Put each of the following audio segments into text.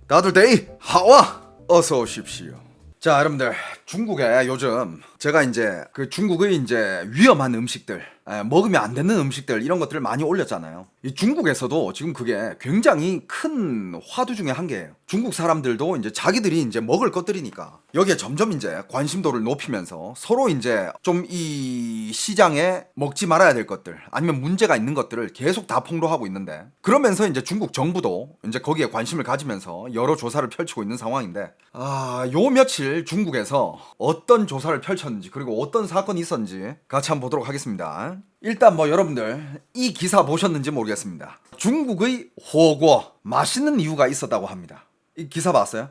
다들 데이 하와 어서 오십시오. 자, 여러분들, 중국에 요즘 제가 이제 그 중국의 이제 위험한 음식들, 먹으면 안 되는 음식들 이런 것들을 많이 올렸잖아요. 이 중국에서도 지금 그게 굉장히 큰 화두 중에 한 개예요. 중국 사람들도 이제 자기들이 이제 먹을 것들이니까 여기에 점점 이제 관심도를 높이면서 서로 이제 좀 이 시장에 먹지 말아야 될 것들 아니면 문제가 있는 것들을 계속 다 폭로하고 있는데, 그러면서 이제 중국 정부도 이제 거기에 관심을 가지면서 여러 조사를 펼치고 있는 상황인데, 요 며칠 중국에서 어떤 조사를 펼쳤는지 그리고 어떤 사건이 있었는지 같이 한번 보도록 하겠습니다. 일단 뭐 여러분들 이 기사 보셨는지 모르겠습니다. 중국의 호거 맛있는 이유가 있었다고 합니다. 이 기사 봤어요?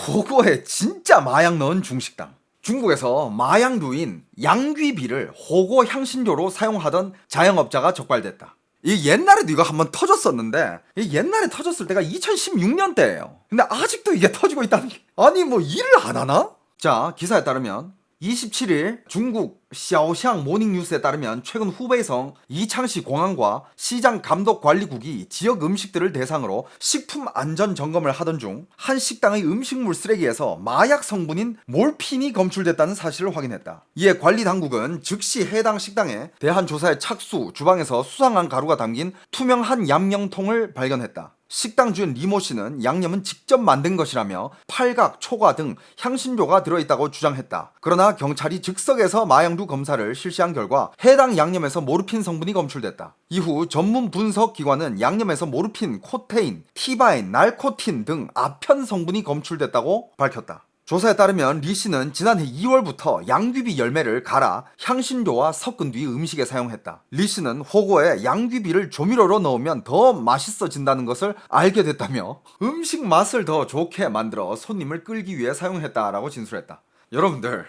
호거에 진짜 마약 넣은 중식당. 중국에서 마약류인 양귀비를 호거 향신료로 사용하던 자영업자가 적발됐다. 이 옛날에도 이거 한번 터졌었는데, 이 옛날에 터졌을 때가 2016년 때예요. 근데 아직도 이게 터지고 있다는 게, 아니 뭐 일을 안 하나? 자, 기사에 따르면 27일 중국 샤오샹 모닝뉴스에 따르면 최근 후베이성 이창시 공항과 시장 감독관리국이 지역 음식들을 대상으로 식품 안전 점검을 하던 중 한 식당의 음식물 쓰레기에서 마약 성분인 몰핀이 검출됐다는 사실을 확인했다. 이에 관리 당국은 즉시 해당 식당에 대한 조사에 착수, 주방에서 수상한 가루가 담긴 투명한 양념통을 발견했다. 식당 주인 리모 씨는 양념은 직접 만든 것이라며 팔각, 초과 등 향신료가 들어있다고 주장했다. 그러나 경찰이 즉석에서 마약류 검사를 실시한 결과 해당 양념에서 모르핀 성분이 검출됐다. 이후 전문 분석 기관은 양념에서 모르핀, 코테인, 티바인, 날코틴 등 아편 성분이 검출됐다고 밝혔다. 조사에 따르면 리 씨는 지난해 2월부터 양귀비 열매를 갈아 향신료와 섞은 뒤 음식에 사용했다. 리 씨는 호거에 양귀비를 조미료로 넣으면 더 맛있어진다는 것을 알게 됐다며 음식 맛을 더 좋게 만들어 손님을 끌기 위해 사용했다라고 진술했다. 여러분들,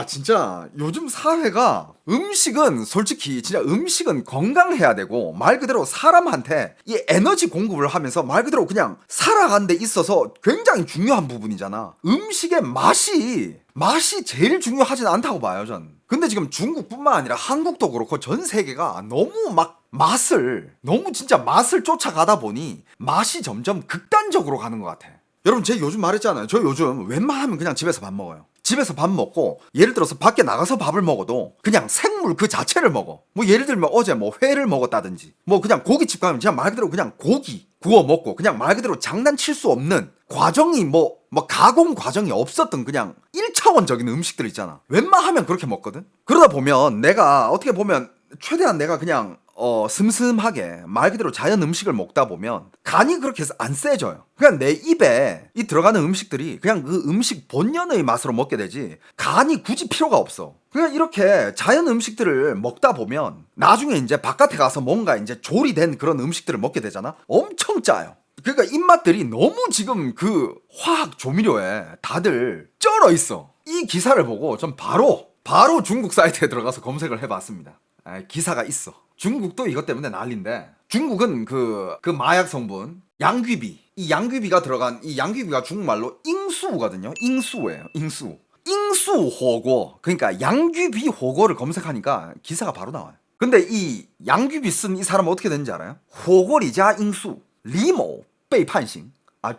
진짜 요즘 사회가, 음식은 솔직히 진짜 음식은 건강해야 되고 말 그대로 사람한테 이 에너지 공급을 하면서 말 그대로 그냥 살아가는 데 있어서 굉장히 중요한 부분이잖아. 음식의 맛이 제일 중요하진 않다고 봐요, 전. 근데 지금 중국뿐만 아니라 한국도 그렇고 전 세계가 너무 너무 진짜 맛을 쫓아가다 보니 맛이 점점 극단적으로 가는 것 같아. 여러분, 제가 요즘 말했잖아요. 저 요즘 웬만하면 그냥 집에서 밥 먹어요. 집에서 밥 먹고, 예를 들어서 밖에 나가서 밥을 먹어도 그냥 생물 그 자체를 먹어. 뭐 예를 들면 어제 뭐 회를 먹었다든지, 뭐 그냥 고깃집 가면 그냥 말 그대로 그냥 고기 구워 먹고, 그냥 말 그대로 장난칠 수 없는 과정이 뭐 가공 과정이 없었던 그냥 1차원적인 음식들 있잖아. 웬만하면 그렇게 먹거든. 그러다 보면 내가 어떻게 보면 최대한 내가 그냥 슴슴하게 말 그대로 자연 음식을 먹다 보면 간이 그렇게 해서 안 세져요. 그냥 내 입에 이 들어가는 음식들이 그냥 그 음식 본연의 맛으로 먹게 되지 간이 굳이 필요가 없어. 그냥 이렇게 자연 음식들을 먹다 보면 나중에 이제 바깥에 가서 뭔가 이제 조리된 그런 음식들을 먹게 되잖아. 엄청 짜요. 그러니까 입맛들이 너무 지금 그 화학 조미료에 다들 쩔어 있어. 이 기사를 보고 전 바로 중국 사이트에 들어가서 검색을 해봤습니다. 기사가 있어. 중국도 이것 때문에 난리인데, 중국은 그 마약 성분 양귀비, 이 양귀비가 들어간, 이 양귀비가 중국말로 잉수거든요. 잉수예요. 잉수 호거, 그러니까 양귀비 호거를 검색하니까 기사가 바로 나와요. 근데 이 양귀비 쓴 이 사람은 어떻게 되는지 알아요? 호거리자 잉수 리모 베이판싱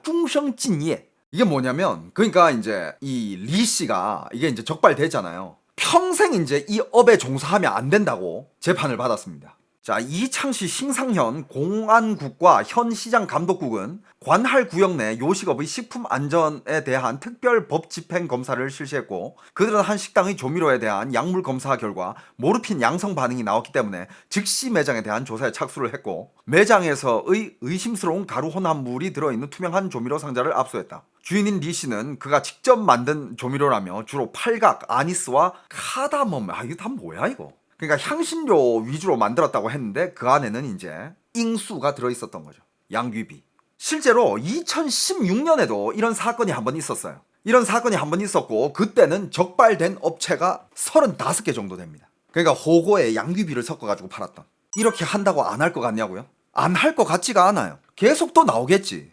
중성진예. 이게 뭐냐면, 그러니까 이제 이 리 씨가 이게 이제 적발됐잖아요. 평생 이제 이 업에 종사하면 안 된다고 재판을 받았습니다. 자, 이창시 싱상현 공안국과 현 시장 감독국은 관할 구역 내 요식업의 식품 안전에 대한 특별 법 집행 검사를 실시했고, 그들은 한 식당의 조미료에 대한 약물 검사 결과 모르핀 양성 반응이 나왔기 때문에 즉시 매장에 대한 조사에 착수를 했고, 매장에서의 의심스러운 가루 혼합물이 들어있는 투명한 조미료 상자를 압수했다. 주인인 리 씨는 그가 직접 만든 조미료라며 주로 팔각, 아니스와 카다멈, 이거 다 뭐야 이거? 그러니까 향신료 위주로 만들었다고 했는데 그 안에는 이제 잉수가 들어있었던 거죠. 양귀비. 실제로 2016년에도 이런 사건이 한 번 있었어요. 이런 사건이 한 번 있었고, 그때는 적발된 업체가 35개 정도 됩니다. 그러니까 호거에 양귀비를 섞어가지고 팔았던. 이렇게 한다고 안 할 것 같냐고요? 안 할 것 같지가 않아요. 계속 또 나오겠지.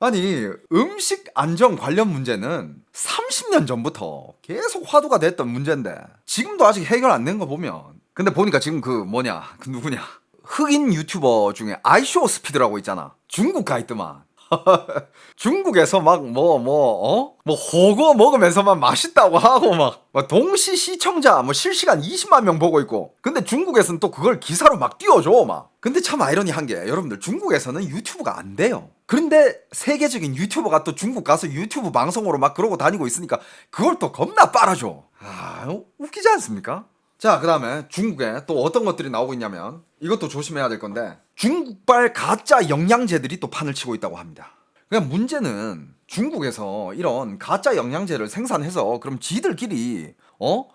아니, 음식 안전 관련 문제는 30년 전부터 계속 화두가 됐던 문제인데 지금도 아직 해결 안 된 거 보면, 근데 보니까 지금 그 누구냐 흑인 유튜버 중에 아이쇼 스피드라고 있잖아. 중국 가 있더만. 중국에서 막 뭐 호거 먹으면서만 맛있다고 하고 막 동시 시청자 뭐 실시간 20만 명 보고 있고. 근데 중국에서는 또 그걸 기사로 막 띄워줘 막. 근데 참 아이러니한 게 여러분들 중국에서는 유튜브가 안 돼요. 그런데 세계적인 유튜버가 또 중국 가서 유튜브 방송으로 막 그러고 다니고 있으니까 그걸 또 겁나 빨아줘. 아, 웃기지 않습니까? 자, 그 다음에 중국에 또 어떤 것들이 나오고 있냐면 이것도 조심해야 될 건데 중국발 가짜 영양제들이 또 판을 치고 있다고 합니다. 그냥 문제는 중국에서 이런 가짜 영양제를 생산해서 그럼 지들끼리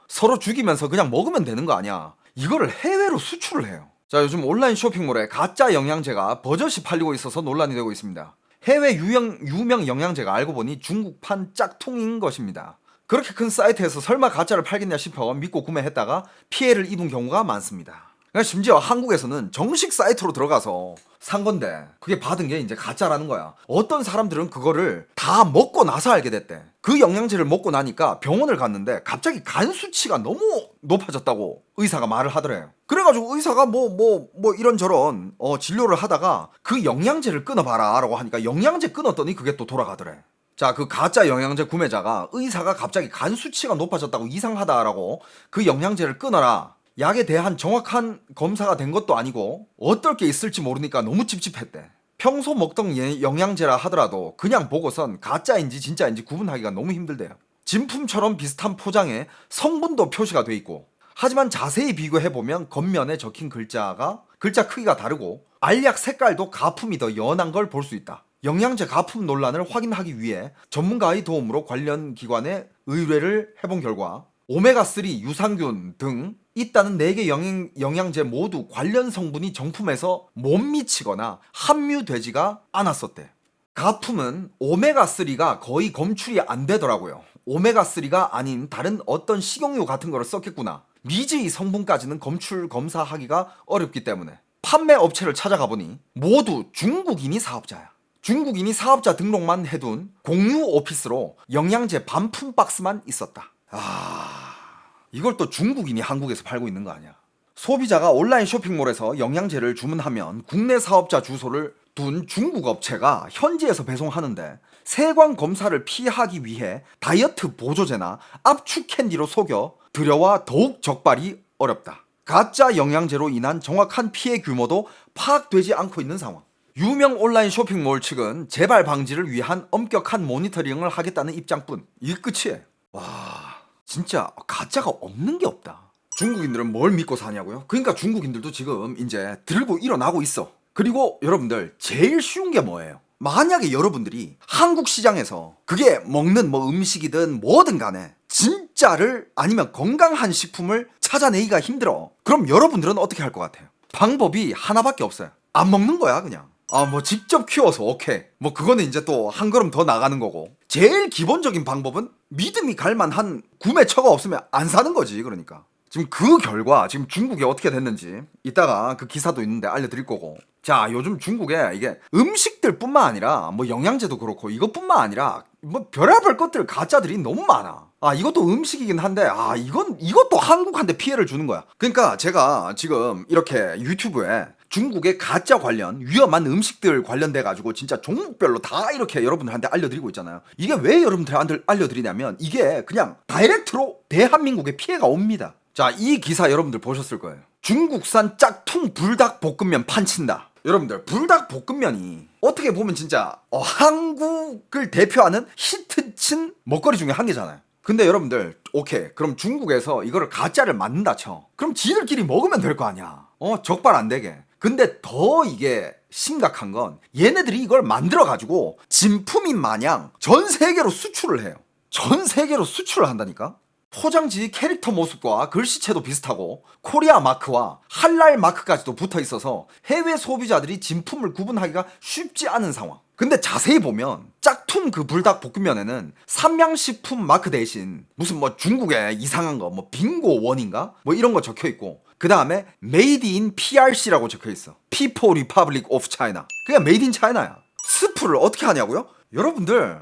서로 죽이면서 그냥 먹으면 되는 거 아니야. 이거를 해외로 수출을 해요. 자, 요즘 온라인 쇼핑몰에 가짜 영양제가 버젓이 팔리고 있어서 논란이 되고 있습니다. 해외 유명 영양제가 알고 보니 중국판 짝퉁인 것입니다. 그렇게 큰 사이트에서 설마 가짜를 팔겠냐 싶어 믿고 구매했다가 피해를 입은 경우가 많습니다. 그러니까 심지어 한국에서는 정식 사이트로 들어가서 산 건데 그게 받은 게 이제 가짜라는 거야. 어떤 사람들은 그거를 다 먹고 나서 알게 됐대. 그 영양제를 먹고 나니까 병원을 갔는데 갑자기 간 수치가 너무 높아졌다고 의사가 말을 하더래요. 그래가지고 의사가 뭐 이런저런 진료를 하다가 그 영양제를 끊어봐라 라고 하니까 영양제 끊었더니 그게 또 돌아가더래. 자, 그 가짜 영양제 구매자가 의사가 갑자기 간 수치가 높아졌다고 이상하다라고 그 영양제를 끊어라. 약에 대한 정확한 검사가 된 것도 아니고 어떨 게 있을지 모르니까 너무 찝찝했대. 평소 먹던 영양제라 하더라도 그냥 보고선 가짜인지 진짜인지 구분하기가 너무 힘들대요. 진품처럼 비슷한 포장에 성분도 표시가 돼 있고 하지만 자세히 비교해보면 겉면에 적힌 글자 크기가 다르고 알약 색깔도 가품이 더 연한 걸 볼 수 있다. 영양제 가품 논란을 확인하기 위해 전문가의 도움으로 관련 기관에 의뢰를 해본 결과 오메가3, 유산균 등 있다는 4개 영양제 모두 관련 성분이 정품에서 못 미치거나 함유되지가 않았었대. 가품은 오메가3가 거의 검출이 안 되더라고요. 오메가3가 아닌 다른 어떤 식용유 같은 거를 썼겠구나. 미지의 성분까지는 검출 검사하기가 어렵기 때문에 판매 업체를 찾아가 보니 모두 중국인이 사업자야. 중국인이 사업자 등록만 해둔 공유 오피스로 영양제 반품 박스만 있었다. 이걸 또 중국인이 한국에서 팔고 있는 거 아니야. 소비자가 온라인 쇼핑몰에서 영양제를 주문하면 국내 사업자 주소를 둔 중국 업체가 현지에서 배송하는데 세관 검사를 피하기 위해 다이어트 보조제나 압축 캔디로 속여 들여와 더욱 적발이 어렵다. 가짜 영양제로 인한 정확한 피해 규모도 파악되지 않고 있는 상황. 유명 온라인 쇼핑몰 측은 재발 방지를 위한 엄격한 모니터링을 하겠다는 입장뿐. 이 끝이에요. 와, 진짜 가짜가 없는 게 없다. 중국인들은 뭘 믿고 사냐고요? 그러니까 중국인들도 지금 이제 들고 일어나고 있어. 그리고 여러분들 제일 쉬운 게 뭐예요? 만약에 여러분들이 한국 시장에서 그게 먹는 뭐 음식이든 뭐든 간에 진짜를 아니면 건강한 식품을 찾아내기가 힘들어. 그럼 여러분들은 어떻게 할 것 같아요? 방법이 하나밖에 없어요. 안 먹는 거야 그냥. 뭐 직접 키워서 오케이. 뭐 그거는 이제 또 한 걸음 더 나가는 거고. 제일 기본적인 방법은 믿음이 갈 만한 구매처가 없으면 안 사는 거지. 그러니까 지금 그 결과 지금 중국이 어떻게 됐는지 이따가 그 기사도 있는데 알려드릴 거고. 자, 요즘 중국에 이게 음식들 뿐만 아니라 뭐 영양제도 그렇고 이것뿐만 아니라 뭐 별의별 것들 가짜들이 너무 많아. 이것도 음식이긴 한데 이것도 한국한테 피해를 주는 거야. 그러니까 제가 지금 이렇게 유튜브에 중국의 가짜 관련 위험한 음식들 관련돼 가지고 진짜 종목별로 다 이렇게 여러분들한테 알려드리고 있잖아요. 이게 왜 여러분들한테 알려드리냐면 이게 그냥 다이렉트로 대한민국에 피해가 옵니다. 자, 이 기사 여러분들 보셨을 거예요. 중국산 짝퉁 불닭 볶음면 판친다. 여러분들 불닭 볶음면이 어떻게 보면 진짜 한국을 대표하는 히트친 먹거리 중에 한 개잖아요. 근데 여러분들 오케이, 그럼 중국에서 이거를 가짜를 만든다 쳐. 그럼 지들끼리 먹으면 될 거 아니야. 적발 안 되게. 근데 더 이게 심각한 건 얘네들이 이걸 만들어 가지고 진품인 마냥 전 세계로 수출을 해요. 전 세계로 수출을 한다니까. 포장지 캐릭터 모습과 글씨체도 비슷하고 코리아 마크와 할랄 마크까지도 붙어 있어서 해외 소비자들이 진품을 구분하기가 쉽지 않은 상황. 근데 자세히 보면 짝퉁 그 불닭 볶음면에는 삼양식품 마크 대신 무슨 뭐 중국의 이상한 거 뭐 빙고 원인가 뭐 이런 거 적혀 있고, 그 다음에 Made in PRC라고 적혀 있어. People Republic of China. 그냥 Made in China야. 스프를 어떻게 하냐고요? 여러분들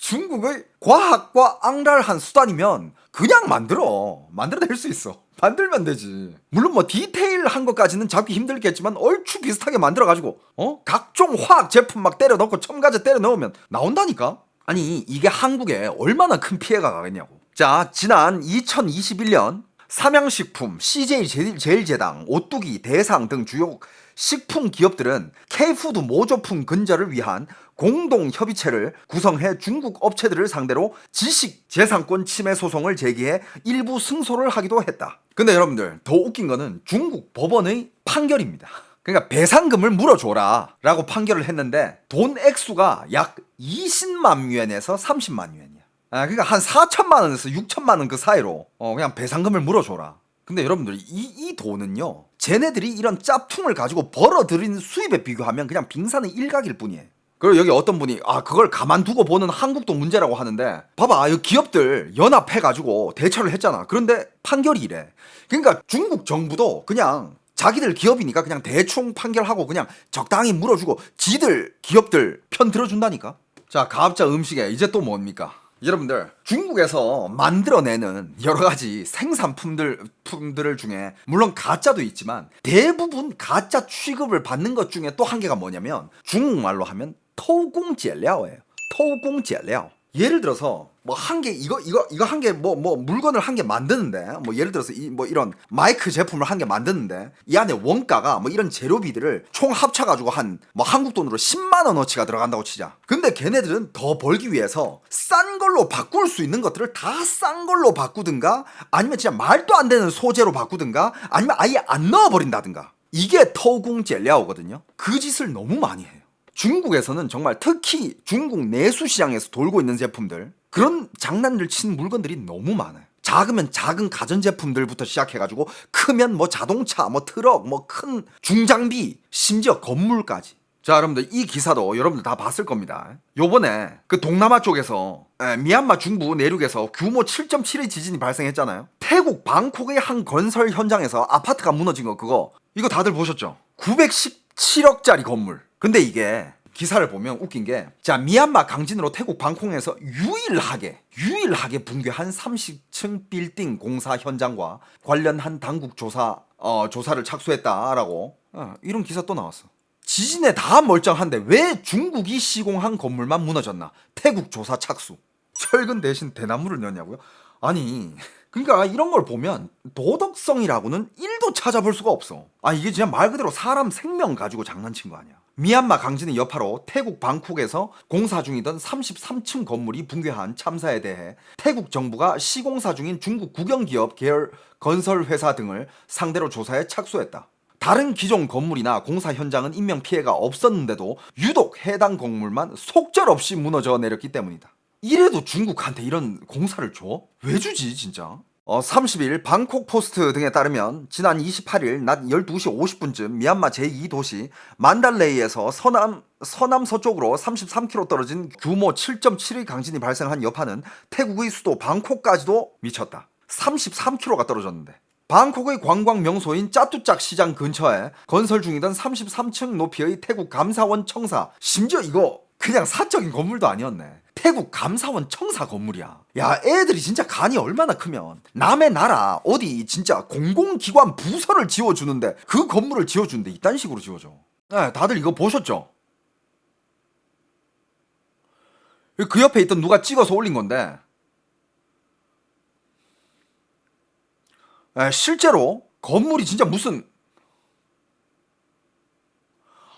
중국의 과학과 앙랄한 수단이면 그냥 만들어낼 수 있어. 만들면 되지. 물론 뭐 디테일한 것까지는 잡기 힘들겠지만 얼추 비슷하게 만들어가지고 각종 화학 제품 막 때려 넣고 첨가제 때려 넣으면 나온다니까. 아니 이게 한국에 얼마나 큰 피해가 가겠냐고. 자, 지난 2021년 삼양식품, CJ제일제당, 오뚜기, 대상 등 주요 식품 기업들은 K푸드 모조품 근절을 위한 공동 협의체를 구성해 중국 업체들을 상대로 지식재산권 침해 소송을 제기해 일부 승소를 하기도 했다. 근데 여러분들 더 웃긴 거는 중국 법원의 판결입니다. 그러니까 배상금을 물어줘라 라고 판결을 했는데 돈 액수가 약 20만 yuan에서 30만 yuan이야. 그러니까 한 4천만 원에서 6천만 원 그 사이로 그냥 배상금을 물어줘라. 근데 여러분들 이 돈은요, 쟤네들이 이런 짭퉁을 가지고 벌어들인 수입에 비교하면 그냥 빙산의 일각일 뿐이에요. 그리고 여기 어떤 분이 그걸 가만두고 보는 한국도 문제라고 하는데, 봐봐, 이 기업들 연합해가지고 대처를 했잖아. 그런데 판결이 이래. 그러니까 중국 정부도 그냥 자기들 기업이니까 그냥 대충 판결하고 그냥 적당히 물어주고 지들 기업들 편 들어준다니까. 자, 가압자 음식에 이제 또 뭡니까? 여러분들 중국에서 만들어내는 여러가지 생산품들 중에 물론 가짜도 있지만 대부분 가짜 취급을 받는 것 중에 또 한 개가 뭐냐면 중국말로 하면 토공재료예요. 토공재료. 예를 들어서 뭐 한 개 이거 한 개 뭐 물건을 한 개 만드는데 뭐 예를 들어서 이런 마이크 제품을 한 개 만드는데 이 안에 원가가 뭐 이런 재료비들을 총 합쳐가지고 한 뭐 한국 돈으로 10만 원어치가 들어간다고 치자. 근데 걔네들은 더 벌기 위해서 싼 걸로 바꿀 수 있는 것들을 다 싼 걸로 바꾸든가 아니면 진짜 말도 안 되는 소재로 바꾸든가 아니면 아예 안 넣어버린다든가. 이게 토공재료거든요. 그 짓을 너무 많이 해요. 중국에서는 정말 특히 중국 내수 시장에서 돌고 있는 제품들, 그런 장난을 친 물건들이 너무 많아요. 작으면 작은 가전제품들부터 시작해가지고 크면 뭐 자동차, 뭐 트럭, 뭐 큰 중장비, 심지어 건물까지. 자, 여러분들 이 기사도 여러분들 다 봤을 겁니다. 요번에 그 동남아 쪽에서 미얀마 중부 내륙에서 규모 7.7의 지진이 발생했잖아요. 태국 방콕의 한 건설 현장에서 아파트가 무너진 거, 그거 이거 다들 보셨죠? 917억짜리 건물. 근데 이게 기사를 보면 웃긴 게, 자, 미얀마 강진으로 태국 방콕에서 유일하게 붕괴한 30층 빌딩 공사 현장과 관련한 당국 조사를 착수했다라고 이런 기사 또 나왔어. 지진에 다 멀쩡한데 왜 중국이 시공한 건물만 무너졌나? 태국 조사 착수. 철근 대신 대나무를 넣냐고요? 아니, 그러니까 이런 걸 보면 도덕성이라고는 1도 찾아볼 수가 없어. 이게 진짜 말 그대로 사람 생명 가지고 장난친 거 아니야. 미얀마 강진의 여파로 태국 방콕에서 공사 중이던 33층 건물이 붕괴한 참사에 대해 태국 정부가 시공사 중인 중국 국영기업 계열 건설회사 등을 상대로 조사에 착수했다. 다른 기존 건물이나 공사 현장은 인명피해가 없었는데도 유독 해당 건물만 속절없이 무너져 내렸기 때문이다. 이래도 중국한테 이런 공사를 줘? 왜 주지 진짜? 30일 방콕 포스트 등에 따르면 지난 28일 낮 12시 50분쯤 미얀마 제2도시 만달레이에서 서남서쪽으로 33km 떨어진 규모 7.7의 강진이 발생한 여파는 태국의 수도 방콕까지도 미쳤다. 33km가 떨어졌는데. 방콕의 관광 명소인 짜뚜짝 시장 근처에 건설 중이던 33층 높이의 태국 감사원 청사, 심지어 이거 그냥 사적인 건물도 아니었네. 태국 감사원 청사 건물이야. 야, 애들이 진짜 간이 얼마나 크면 남의 나라 어디 진짜 공공기관 부서를 지어주는데 그 건물을 지어주는데 이딴 식으로 지어줘. 네, 다들 이거 보셨죠? 그 옆에 있던 누가 찍어서 올린 건데, 실제로 건물이 진짜 무슨,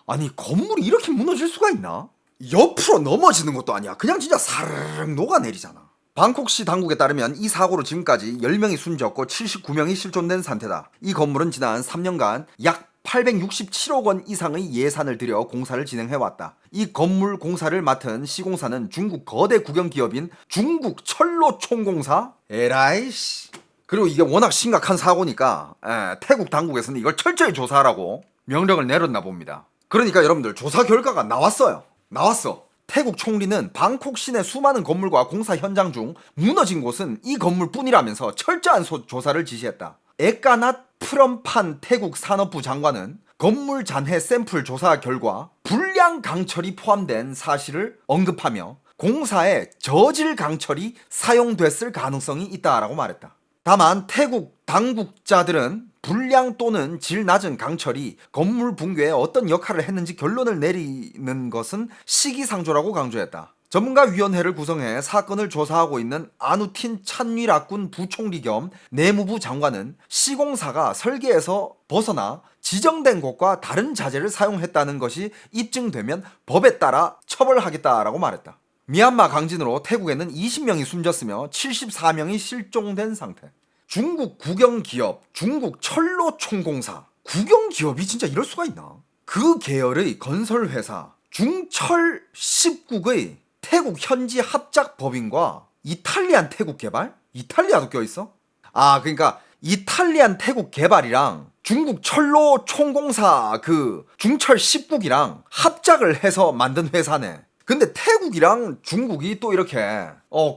아니 건물이 이렇게 무너질 수가 있나? 옆으로 넘어지는 것도 아니야. 그냥 진짜 사르륵 녹아내리잖아. 방콕시 당국에 따르면 이 사고로 지금까지 10명이 숨졌고 79명이 실존된 상태다. 이 건물은 지난 3년간 약 867억 원 이상의 예산을 들여 공사를 진행해왔다. 이 건물 공사를 맡은 시공사는 중국 거대 국영기업인 중국철로총공사? 에라이씨. 그리고 이게 워낙 심각한 사고니까 태국 당국에서는 이걸 철저히 조사하라고 명령을 내렸나 봅니다. 그러니까 여러분들 조사 결과가 나왔어요. 나왔어. 태국 총리는 방콕 시내 수많은 건물과 공사 현장 중 무너진 곳은 이 건물뿐이라면서 철저한 조사를 지시했다. 에까낫 프럼판 태국 산업부 장관은 건물 잔해 샘플 조사 결과 불량 강철이 포함된 사실을 언급하며 공사에 저질 강철이 사용됐을 가능성이 있다라고 말했다. 다만 태국 당국자들은 불량 또는 질 낮은 강철이 건물 붕괴에 어떤 역할을 했는지 결론을 내리는 것은 시기상조라고 강조했다. 전문가위원회를 구성해 사건을 조사하고 있는 아누틴 찬위라군 부총리 겸 내무부 장관은 시공사가 설계에서 벗어나 지정된 곳과 다른 자재를 사용했다는 것이 입증되면 법에 따라 처벌하겠다라고 말했다. 미얀마 강진으로 태국에는 20명이 숨졌으며 74명이 실종된 상태. 중국 국영기업 중국철로총공사, 국영기업이 진짜 이럴 수가 있나? 그 계열의 건설회사 중철 10국의 태국 현지 합작 법인과 이탈리안 태국 개발? 이탈리아도 껴있어? 그러니까 이탈리안 태국 개발이랑 중국 철로 총공사 그 중철 10국이랑 합작을 해서 만든 회사네. 근데 태국이랑 중국이 또 이렇게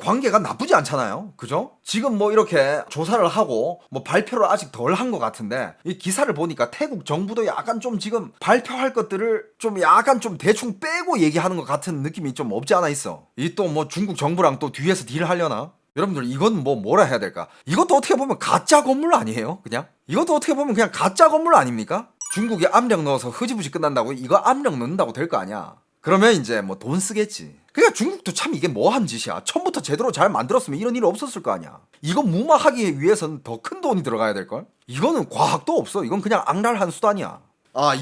관계가 나쁘지 않잖아요. 그죠? 지금 뭐 이렇게 조사를 하고 뭐 발표를 아직 덜 한 것 같은데 이 기사를 보니까 태국 정부도 약간 좀 지금 발표할 것들을 좀 약간 좀 대충 빼고 얘기하는 것 같은 느낌이 좀 없지 않아 있어. 이 또 뭐 중국 정부랑 또 뒤에서 딜하려나? 여러분들 이건 뭐라 해야 될까? 이것도 어떻게 보면 가짜 건물 아니에요? 그냥? 이것도 어떻게 보면 그냥 가짜 건물 아닙니까? 중국이 압력 넣어서 흐지부지 끝난다고 이거 압력 넣는다고 될 거 아니야? 그러면 이제 뭐 돈 쓰겠지. 그러니까 중국도 참 이게 뭐한 짓이야. 처음부터 제대로 잘 만들었으면 이런 일 없었을 거 아니야. 이거 무마하기 위해서는 더 큰 돈이 들어가야 될걸? 이거는 과학도 없어. 이건 그냥 악랄한 수단이야.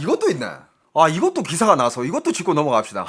이것도 있네. 이것도 기사가 나서 이것도 짚고 넘어갑시다.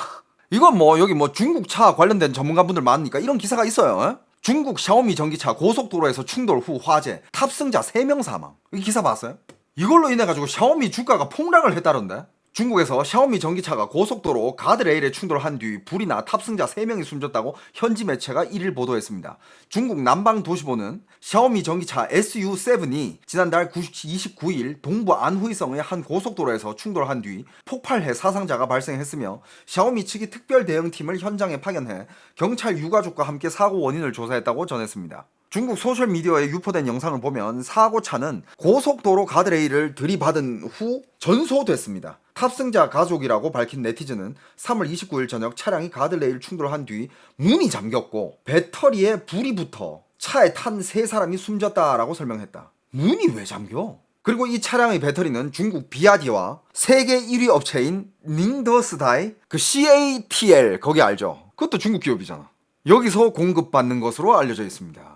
이건 뭐 여기 뭐 중국 차 관련된 전문가분들 많으니까 이런 기사가 있어요. 중국 샤오미 전기차 고속도로에서 충돌 후 화재, 탑승자 3명 사망. 이 기사 봤어요? 이걸로 인해 가지고 샤오미 주가가 폭락을 했다던데? 중국에서 샤오미 전기차가 고속도로 가드레일에 충돌한 뒤 불이 나 탑승자 3명이 숨졌다고 현지 매체가 1일 보도했습니다. 중국 남방도시보는 샤오미 전기차 SU7이 지난달 29일 동부 안후이성의 한 고속도로에서 충돌한 뒤 폭발해 사상자가 발생했으며 샤오미 측이 특별 대응팀을 현장에 파견해 경찰 유가족과 함께 사고 원인을 조사했다고 전했습니다. 중국 소셜미디어에 유포된 영상을 보면 사고차는 고속도로 가드레일을 들이받은 후 전소됐습니다. 탑승자 가족이라고 밝힌 네티즌은 3월 29일 저녁 차량이 가드레일 충돌한 뒤 문이 잠겼고 배터리에 불이 붙어 차에 탄 3사람이 숨졌다라고 설명했다. 문이 왜 잠겨? 그리고 이 차량의 배터리는 중국 비아디와 세계 1위 업체인 닝더스다이 그 CATL 거기 알죠? 그것도 중국 기업이잖아. 여기서 공급받는 것으로 알려져 있습니다.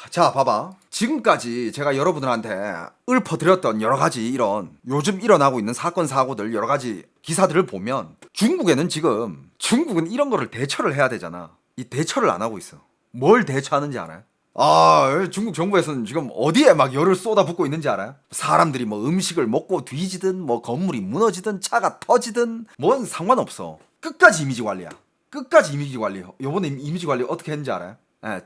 자, 봐봐. 지금까지 제가 여러분들한테 읊어드렸던 여러가지 이런 요즘 일어나고 있는 사건 사고들 여러가지 기사들을 보면 중국은 이런 거를 대처를 해야 되잖아. 이 대처를 안 하고 있어. 뭘 대처하는지 알아요? 중국 정부에서는 지금 어디에 막 열을 쏟아붓고 있는지 알아요? 사람들이 뭐 음식을 먹고 뒤지든 뭐 건물이 무너지든 차가 터지든 뭔 상관없어. 끝까지 이미지 관리야. 끝까지 이미지 관리. 요번에 이미지 관리 어떻게 했는지 알아요?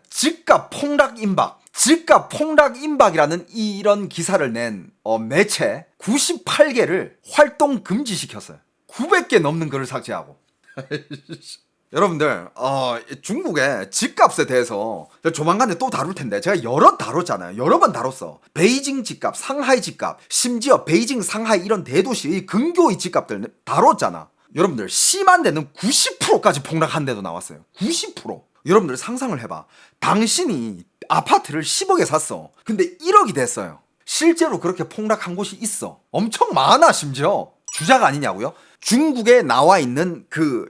집값 폭락 임박. 집값 폭락 임박이라는 이런 기사를 낸 매체 98개를 활동 금지시켰어요. 900개 넘는 글을 삭제하고. 여러분들 중국의 집값에 대해서 조만간에 또 다룰 텐데 제가 다뤘잖아요. 여러 번 다뤘어. 베이징 집값, 상하이 집값, 심지어 베이징, 상하이 이런 대도시의 근교의 집값들 다뤘잖아. 여러분들 심한 데는 90%까지 폭락한 데도 나왔어요. 90%. 여러분들 상상을 해봐. 당신이 아파트를 10억에 샀어. 근데 1억이 됐어요. 실제로 그렇게 폭락한 곳이 있어. 엄청 많아. 심지어 주작 아니냐고요? 중국에 나와 있는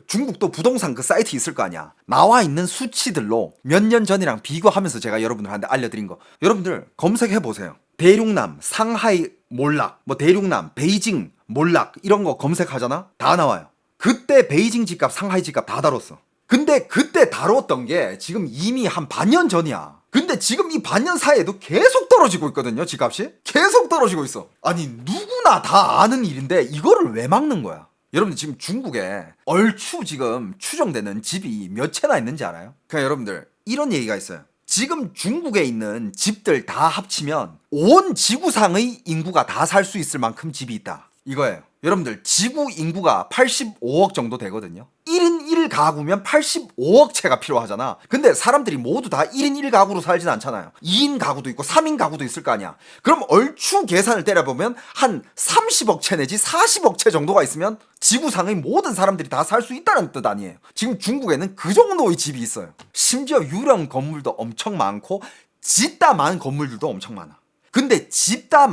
중국도 부동산 그 사이트 있을 거 아니야. 나와 있는 수치들로 몇 년 전이랑 비교하면서 제가 여러분들한테 알려드린 거 여러분들 검색해 보세요. 대륙남 상하이 몰락, 뭐 대륙남 베이징 몰락 이런 거 검색하잖아. 다 나와요. 그때 베이징 집값, 상하이 집값 다 다뤘어. 근데 그때 다뤘던 게 지금 이미 한 반년 전이야. 근데 지금 이 반년 사이에도 계속 떨어지고 있거든요. 집값이 계속 떨어지고 있어. 아니 누구나 다 아는 일인데 이거를 왜 막는 거야? 여러분들 지금 중국에 얼추 지금 추정되는 집이 몇 채나 있는지 알아요? 그러니까 여러분들 이런 얘기가 있어요. 지금 중국에 있는 집들 다 합치면 온 지구상의 인구가 다 살 수 있을 만큼 집이 있다. 이거예요. 여러분들 지구 인구가 85억 정도 되거든요. 1인 1가구면 85억 채가 필요하잖아. 근데 사람들이 모두 다 1인 1가구로 살진 않잖아요. 2인 가구도 있고 3인 가구도 있을 거 아니야. 그럼 얼추 계산을 때려보면 한 30억 채 내지 40억 채 정도가 있으면 지구상의 모든 사람들이 다 살 수 있다는 뜻 아니에요. 지금 중국에는 그 정도의 집이 있어요. 심지어 유령 건물도 엄청 많고 짓다 만 건물들도 엄청 많아. 근데 짓다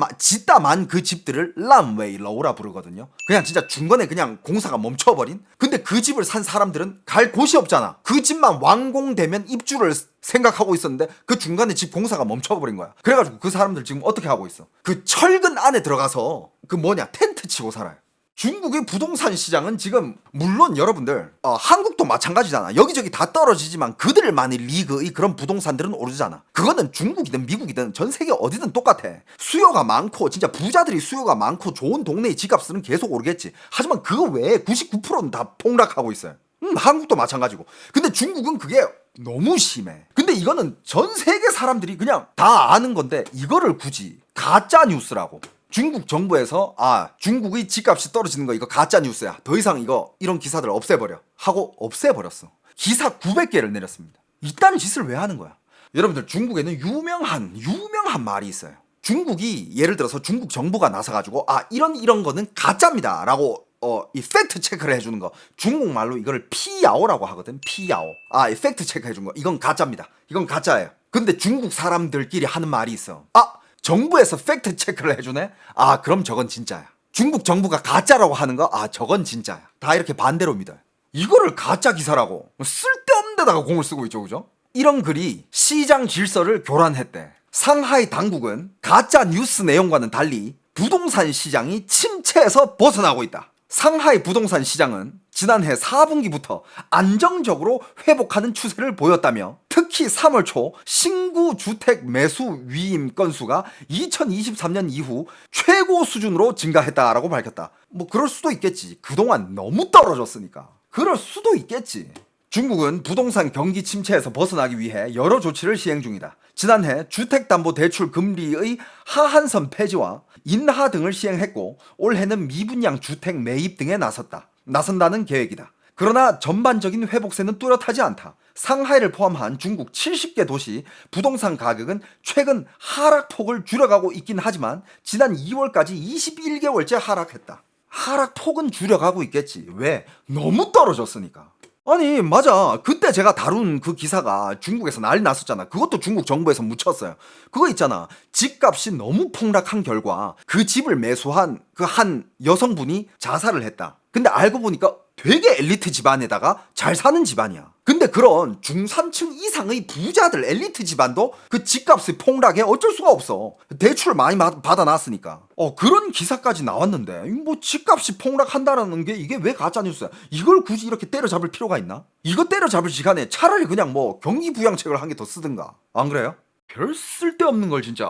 만 그 집들을 람웨이러우라 부르거든요. 그냥 진짜 중간에 그냥 공사가 멈춰버린. 근데 그 집을 산 사람들은 갈 곳이 없잖아. 그 집만 완공되면 입주를 생각하고 있었는데 그 중간에 집 공사가 멈춰버린 거야. 그래가지고 그 사람들 지금 어떻게 하고 있어? 그 철근 안에 들어가서 그 텐트 치고 살아요. 중국의 부동산 시장은 지금 물론 여러분들 한국도 마찬가지잖아. 여기저기 다 떨어지지만 그들만의 리그의 그런 부동산들은 오르잖아. 그거는 중국이든 미국이든 전 세계 어디든 똑같아. 수요가 많고 진짜 부자들이 수요가 많고 좋은 동네의 집값은 계속 오르겠지. 하지만 그 외에 99%는 다 폭락하고 있어요. 한국도 마찬가지고. 근데 중국은 그게 너무 심해. 근데 이거는 전 세계 사람들이 그냥 다 아는 건데 이거를 굳이 가짜 뉴스라고. 중국 정부에서 중국의 집값이 떨어지는 거 이거 가짜 뉴스야. 더 이상 이런 기사들 없애버려 하고 없애버렸어. 기사 900개를 내렸습니다. 이딴 짓을 왜 하는 거야? 여러분들 중국에는 유명한 말이 있어요. 중국이 예를 들어서 중국 정부가 나서가지고 이런 거는 가짜입니다 라고 이 팩트 체크를 해주는 거. 중국말로 이거를 피야오라고 하거든. 피야오. 이 팩트 체크 해준 거. 이건 가짜입니다. 이건 가짜예요. 근데 중국 사람들끼리 하는 말이 있어. 정부에서 팩트 체크를 해주네? 그럼 저건 진짜야. 중국 정부가 가짜라고 하는 거? 저건 진짜야. 다 이렇게 반대로 믿어요. 이거를 가짜 기사라고 쓸데없는 데다가 공을 쓰고 있죠, 그죠? 이런 글이 시장 질서를 교란했대. 상하이 당국은 가짜 뉴스 내용과는 달리 부동산 시장이 침체에서 벗어나고 있다. 상하이 부동산 시장은 지난해 4분기부터 안정적으로 회복하는 추세를 보였다며 특히 3월 초 신규 주택 매수 위임 건수가 2023년 이후 최고 수준으로 증가했다라고 밝혔다. 그럴 수도 있겠지. 그동안 너무 떨어졌으니까. 그럴 수도 있겠지. 중국은 부동산 경기 침체에서 벗어나기 위해 여러 조치를 시행 중이다. 지난해 주택담보대출 금리의 하한선 폐지와 인하 등을 시행했고 올해는 미분양 주택 매입 등에 나선다는 계획이다. 그러나 전반적인 회복세는 뚜렷하지 않다. 상하이를 포함한 중국 70개 도시 부동산 가격은 최근 하락폭을 줄여가고 있긴 하지만 지난 2월까지 21개월째 하락했다. 하락폭은 줄여가고 있겠지. 왜? 너무 떨어졌으니까. 아니 맞아. 그때 제가 다룬 그 기사가 중국에서 난리 났었잖아. 그것도 중국 정부에서 묻혔어요. 그거 있잖아. 집값이 너무 폭락한 결과 그 집을 매수한 그 한 여성분이 자살을 했다. 근데 알고 보니까 되게 엘리트 집안에다가 잘 사는 집안이야. 근데 그런 중산층 이상의 부자들 엘리트 집안도 그 집값의 폭락에 어쩔 수가 없어. 대출을 많이 받아놨으니까. 그런 기사까지 나왔는데 집값이 폭락한다라는 게 이게 왜 가짜뉴스야? 이걸 굳이 이렇게 때려잡을 필요가 있나? 이거 때려잡을 시간에 차라리 그냥 경기부양책을 한 개 더 쓰든가. 안 그래요? 별 쓸데없는 걸 진짜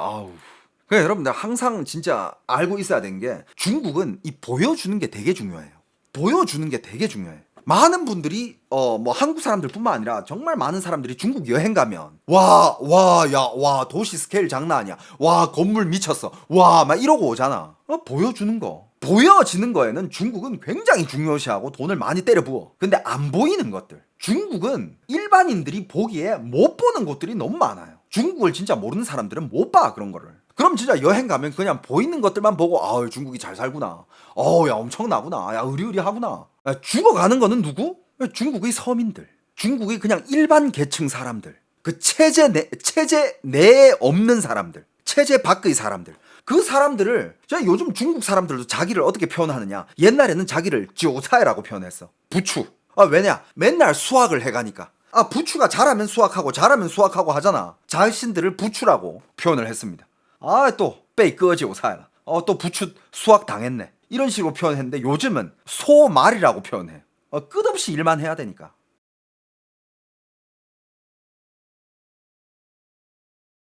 그래 여러분들 항상 진짜 알고 있어야 되는 게 중국은 이 보여주는 게 되게 중요해요. 보여주는 게 되게 중요해. 많은 분들이 한국 사람들뿐만 아니라 정말 많은 사람들이 중국 여행 가면 와 도시 스케일 장난 아니야. 와 건물 미쳤어. 와 막 이러고 오잖아. 보여주는 거. 보여지는 거에는 중국은 굉장히 중요시하고 돈을 많이 때려 부어. 근데 안 보이는 것들. 중국은 일반인들이 보기에 못 보는 곳들이 너무 많아요. 중국을 진짜 모르는 사람들은 못 봐 그런 거를. 그럼 진짜 여행 가면 그냥 보이는 것들만 보고 중국이 잘 살구나. 야 엄청나구나. 야 의리의리하구나. 죽어가는 거는 누구? 중국의 서민들. 중국의 그냥 일반 계층 사람들. 그 체제 내에 없는 사람들. 체제 밖의 사람들. 그 사람들을 제가 요즘 중국 사람들도 자기를 어떻게 표현하느냐. 옛날에는 자기를 지오차이라고 표현했어. 부추. 왜냐? 맨날 수학을 해가니까. 부추가 잘하면 수학하고 하잖아. 자신들을 부추라고 표현을 했습니다. 또 빼끄지오사야. 또 부추 수학 당했네. 이런 식으로 표현했는데 요즘은 소말이라고 표현해. 끝없이 일만 해야 되니까.